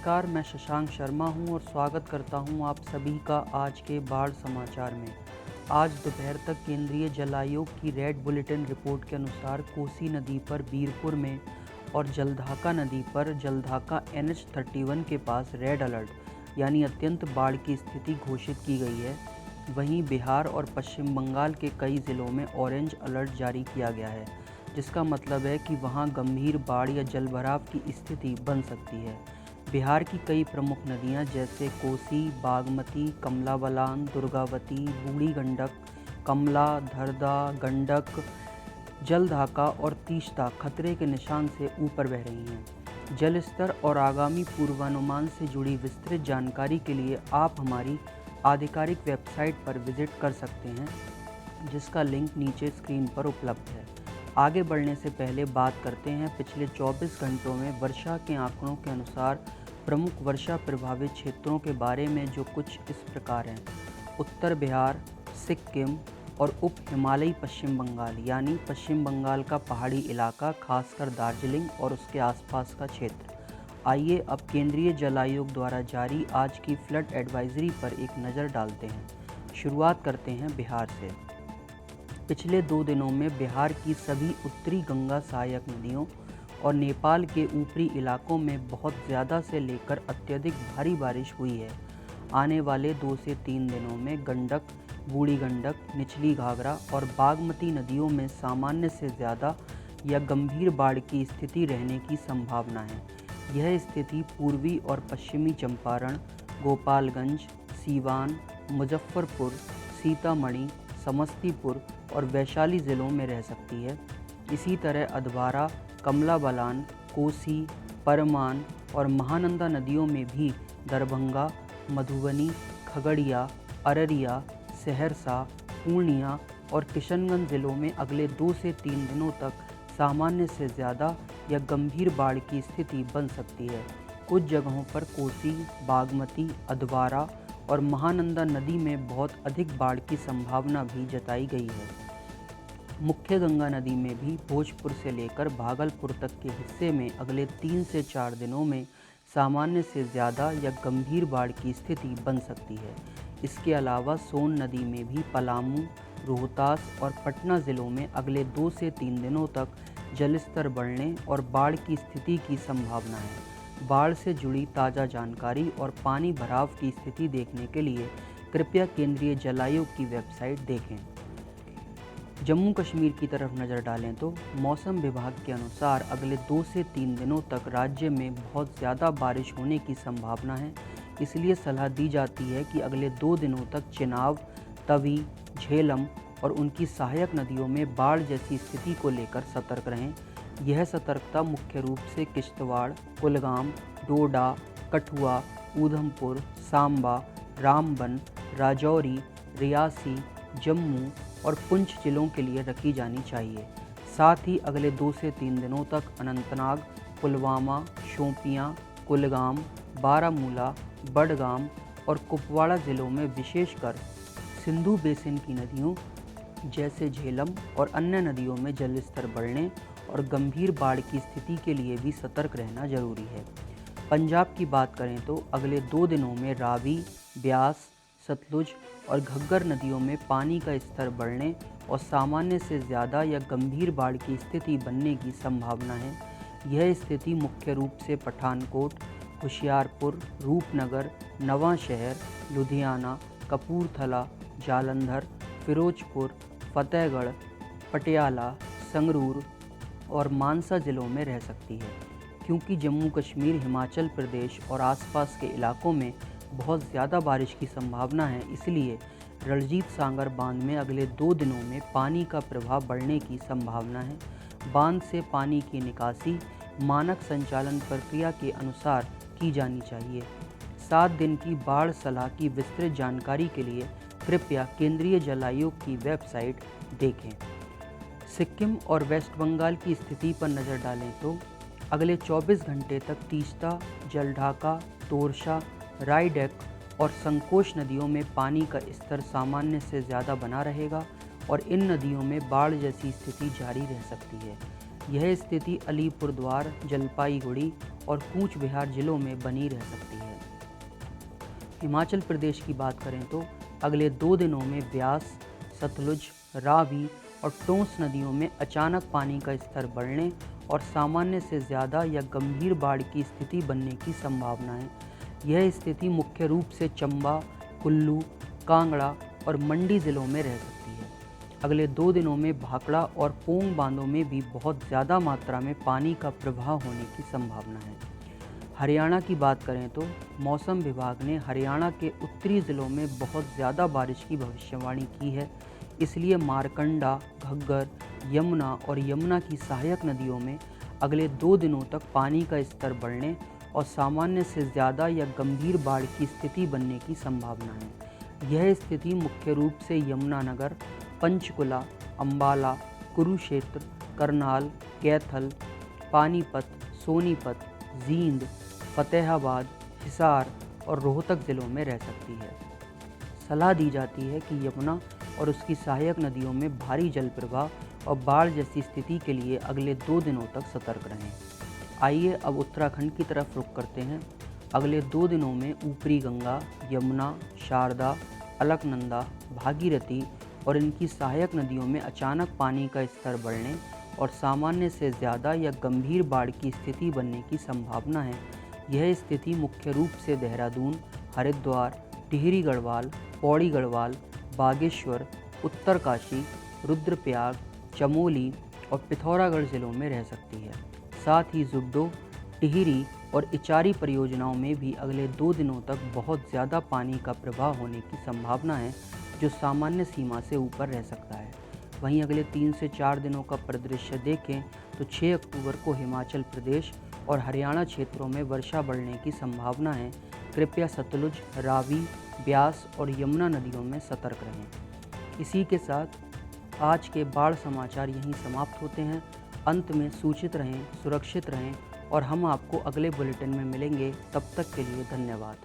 नमस्कार, मैं शशांक शर्मा हूं और स्वागत करता हूं आप सभी का आज के बाढ़ समाचार में। आज दोपहर तक केंद्रीय जल आयोग की रेड बुलेटिन रिपोर्ट के अनुसार कोसी नदी पर बीरपुर में और जलढाका नदी पर जलढाका NH31 के पास रेड अलर्ट यानी अत्यंत बाढ़ की स्थिति घोषित की गई है। वहीं बिहार और पश्चिम बंगाल के कई ज़िलों में ऑरेंज अलर्ट जारी किया गया है, जिसका मतलब है कि वहां गंभीर बाढ़ या जलभराव की स्थिति बन सकती है। बिहार की कई प्रमुख नदियां जैसे कोसी, बागमती, कमला बलान, दुर्गावती, बूढ़ी गंडक, कमला, धरदा, गंडक, जलढाका और तीस्ता खतरे के निशान से ऊपर बह रही हैं। जल स्तर और आगामी पूर्वानुमान से जुड़ी विस्तृत जानकारी के लिए आप हमारी आधिकारिक वेबसाइट पर विजिट कर सकते हैं, जिसका लिंक नीचे स्क्रीन पर उपलब्ध है। आगे बढ़ने से पहले बात करते हैं पिछले 24 घंटों में वर्षा के आंकड़ों के अनुसार प्रमुख वर्षा प्रभावित क्षेत्रों के बारे में, जो कुछ इस प्रकार हैं। उत्तर बिहार, सिक्किम और उप हिमालयी पश्चिम बंगाल यानी पश्चिम बंगाल का पहाड़ी इलाका, खासकर दार्जिलिंग और उसके आसपास का क्षेत्र। आइए अब केंद्रीय जल आयोग द्वारा जारी आज की फ्लड एडवाइजरी पर एक नज़र डालते हैं। शुरुआत करते हैं बिहार से। पिछले 2 दिनों में बिहार की सभी उत्तरी गंगा सहायक नदियों और नेपाल के ऊपरी इलाकों में बहुत ज़्यादा से लेकर अत्यधिक भारी बारिश हुई है। आने वाले 2 से 3 दिनों में गंडक, बूढ़ी गंडक, निचली घाघरा और बागमती नदियों में सामान्य से ज़्यादा या गंभीर बाढ़ की स्थिति रहने की संभावना है। यह स्थिति पूर्वी और पश्चिमी चंपारण, गोपालगंज, सीवान, मुजफ्फरपुर, सीतामढ़ी, समस्तीपुर और वैशाली ज़िलों में रह सकती है। इसी तरह अधवारा, कमला बलान, कोसी, परमान और महानंदा नदियों में भी दरभंगा, मधुबनी, खगड़िया, अररिया, सहरसा, पूर्णिया और किशनगंज ज़िलों में अगले 2 से 3 दिनों तक सामान्य से ज़्यादा या गंभीर बाढ़ की स्थिति बन सकती है। कुछ जगहों पर कोसी, बागमती, अधवारा और महानंदा नदी में बहुत अधिक बाढ़ की संभावना भी जताई गई है। मुख्य गंगा नदी में भी भोजपुर से लेकर भागलपुर तक के हिस्से में अगले 3 से 4 दिनों में सामान्य से ज़्यादा या गंभीर बाढ़ की स्थिति बन सकती है। इसके अलावा सोन नदी में भी पलामू, रोहतास और पटना ज़िलों में अगले 2 से 3 दिनों तक जलस्तर बढ़ने और बाढ़ की स्थिति की संभावना है। बाढ़ से जुड़ी ताज़ा जानकारी और पानी भराव की स्थिति देखने के लिए कृपया केंद्रीय जल आयोग की वेबसाइट देखें। जम्मू कश्मीर की तरफ नज़र डालें तो मौसम विभाग के अनुसार अगले 2 से 3 दिनों तक राज्य में बहुत ज़्यादा बारिश होने की संभावना है। इसलिए सलाह दी जाती है कि अगले 2 दिनों तक चिनाब, तवी, झेलम और उनकी सहायक नदियों में बाढ़ जैसी स्थिति को लेकर सतर्क रहें। यह सतर्कता मुख्य रूप से किश्तवाड़, कुलगाम, डोडा, कठुआ, ऊधमपुर, सांबा, रामबन, राजौरी, रियासी, जम्मू और पुंछ जिलों के लिए रखी जानी चाहिए। साथ ही अगले 2 से 3 दिनों तक अनंतनाग, पुलवामा, शोपियां, कुलगाम, बारामूला, बडगाम और कुपवाड़ा ज़िलों में विशेषकर सिंधु बेसिन की नदियों जैसे झेलम और अन्य नदियों में जलस्तर बढ़ने और गंभीर बाढ़ की स्थिति के लिए भी सतर्क रहना जरूरी है। पंजाब की बात करें तो अगले 2 दिनों में रावी, ब्यास, सतलुज और घग्गर नदियों में पानी का स्तर बढ़ने और सामान्य से ज़्यादा या गंभीर बाढ़ की स्थिति बनने की संभावना है। यह स्थिति मुख्य रूप से पठानकोट, होशियारपुर, रूपनगर, नवांशहर, लुधियाना, कपूरथला, जालंधर, फिरोजपुर, फतेहगढ़, पटियाला, संगरूर और मानसा ज़िलों में रह सकती है। क्योंकि जम्मू कश्मीर, हिमाचल प्रदेश और आसपास के इलाकों में बहुत ज़्यादा बारिश की संभावना है, इसलिए रणजीत सागर बांध में अगले 2 दिनों में पानी का प्रवाह बढ़ने की संभावना है। बांध से पानी की निकासी मानक संचालन प्रक्रिया के अनुसार की जानी चाहिए। 7 दिन की बाढ़ सलाह की विस्तृत जानकारी के लिए कृपया केंद्रीय जल आयोग की वेबसाइट देखें। सिक्किम और वेस्ट बंगाल की स्थिति पर नज़र डालें तो अगले 24 घंटे तक तीस्ता, जलढाका, तोरशा, रायडक और संकोश नदियों में पानी का स्तर सामान्य से ज़्यादा बना रहेगा और इन नदियों में बाढ़ जैसी स्थिति जारी रह सकती है। यह स्थिति अलीपुरद्वार, जलपाईगुड़ी और कूच बिहार जिलों में बनी रह सकती है। हिमाचल प्रदेश की बात करें तो अगले 2 दिनों में ब्यास, सतलुज, रावी और टोंस नदियों में अचानक पानी का स्तर बढ़ने और सामान्य से ज़्यादा या गंभीर बाढ़ की स्थिति बनने की संभावना है। यह स्थिति मुख्य रूप से चंबा, कुल्लू, कांगड़ा और मंडी ज़िलों में रह सकती है। अगले 2 दिनों में भाखड़ा और पोंग बांधों में भी बहुत ज़्यादा मात्रा में पानी का प्रवाह होने की संभावना है। हरियाणा की बात करें तो मौसम विभाग ने हरियाणा के उत्तरी ज़िलों में बहुत ज़्यादा बारिश की भविष्यवाणी की है। इसलिए मारकंडा, घग्गर, यमुना और यमुना की सहायक नदियों में अगले 2 दिनों तक पानी का स्तर बढ़ने और सामान्य से ज़्यादा या गंभीर बाढ़ की स्थिति बनने की संभावना है। यह स्थिति मुख्य रूप से यमुनानगर, पंचकुला, अम्बाला, कुरुक्षेत्र, करनाल, कैथल, पानीपत, सोनीपत, जींद, फतेहाबाद, हिसार और रोहतक ज़िलों में रह सकती है। सलाह दी जाती है कि यमुना और उसकी सहायक नदियों में भारी जल प्रवाह और बाढ़ जैसी स्थिति के लिए अगले 2 दिनों तक सतर्क रहें। आइए अब उत्तराखंड की तरफ रुख करते हैं। अगले 2 दिनों में ऊपरी गंगा, यमुना, शारदा, अलकनंदा, भागीरथी और इनकी सहायक नदियों में अचानक पानी का स्तर बढ़ने और सामान्य से ज़्यादा या गंभीर बाढ़ की स्थिति बनने की संभावना है। यह स्थिति मुख्य रूप से देहरादून, हरिद्वार, टिहरी गढ़वाल, पौड़ी गढ़वाल, बागेश्वर, उत्तरकाशी, रुद्रप्रयाग, चमोली और पिथौरागढ़ ज़िलों में रह सकती है। साथ ही जुड्डो, टिहरी और इचारी परियोजनाओं में भी अगले 2 दिनों तक बहुत ज़्यादा पानी का प्रवाह होने की संभावना है, जो सामान्य सीमा से ऊपर रह सकता है। वहीं अगले 3 से 4 दिनों का परिदृश्य देखें तो 6 अक्टूबर को हिमाचल प्रदेश और हरियाणा क्षेत्रों में वर्षा बढ़ने की संभावना है। कृपया सतलुज, रावी, ब्यास और यमुना नदियों में सतर्क रहें। इसी के साथ आज के बाढ़ समाचार यहीं समाप्त होते हैं। अंत में सूचित रहें, सुरक्षित रहें और हम आपको अगले बुलेटिन में मिलेंगे। तब तक के लिए धन्यवाद।